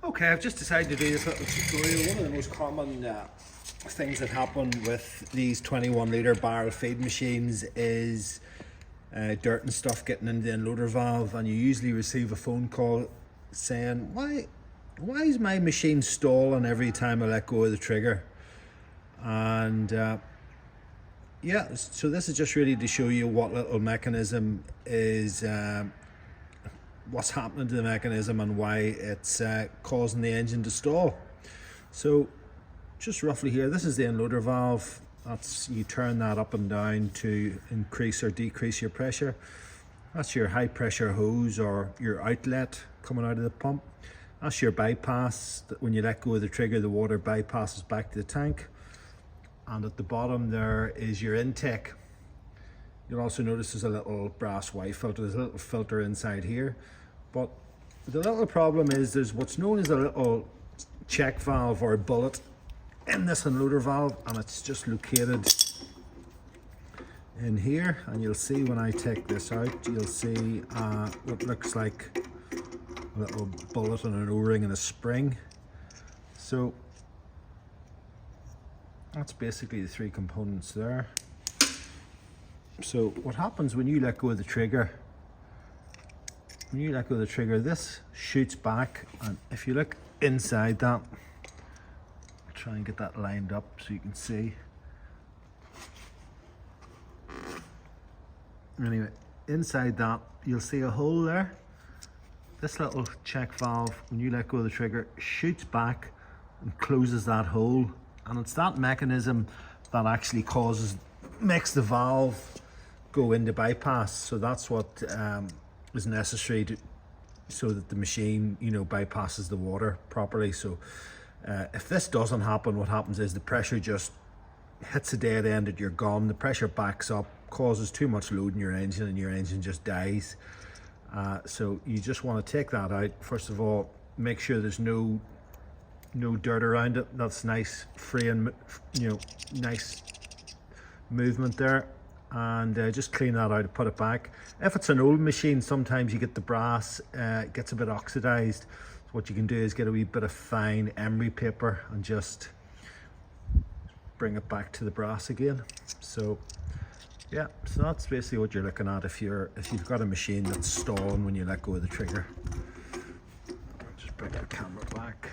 Okay, I've just decided to do this little tutorial. One of the most common things that happen with these 21-litre barrel feed machines is dirt and stuff getting into the unloader valve, and you usually receive a phone call saying, why is my machine stalling every time I let go of the trigger? And yeah, so this is just really to show you what little mechanism is what's happening to the mechanism and why it's causing the engine to stall. So just roughly here, this is the unloader valve. You turn that up and down to increase or decrease your pressure. That's your high pressure hose or your outlet coming out of the pump. That's your bypass. When you let go of the trigger, the water bypasses back to the tank. And at the bottom there is your intake. You'll also notice there's a little brass Y filter. There's a little filter inside here. But the little problem is there's what's known as a little check valve or bullet in this unloader valve, and it's just located in here. And you'll see when I take this out, you'll see what looks like a little bullet and an O-ring and a spring. So that's basically the three components there. So what happens when you let go of the trigger, this shoots back, and if you look inside that, I'll try and get that lined up so you can see. Anyway, inside that, you'll see a hole there. This little check valve, when you let go of the trigger, shoots back and closes that hole. And it's that mechanism that actually makes the valve go into bypass. So that's what is necessary so that the machine, bypasses the water properly. So if this doesn't happen, what happens is the pressure just hits a dead end at your gun. The pressure backs up, causes too much load in your engine, and your engine just dies. So you just want to take that out. First of all, make sure there's no dirt around it. That's nice, free and nice movement there. And just clean that out and put it back. If it's an old machine, sometimes you get the brass, it gets a bit oxidized. So what you can do is get a wee bit of fine emery paper and just bring it back to the brass again. So yeah, so that's basically what you're looking at if you've got a machine that's stalling when you let go of the trigger. Just bring the camera back.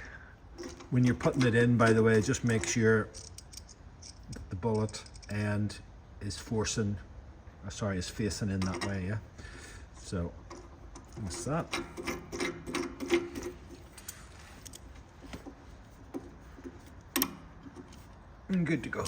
When you're putting it in, by the way, just make sure the bullet end is facing in that way, yeah. So that's that. And good to go.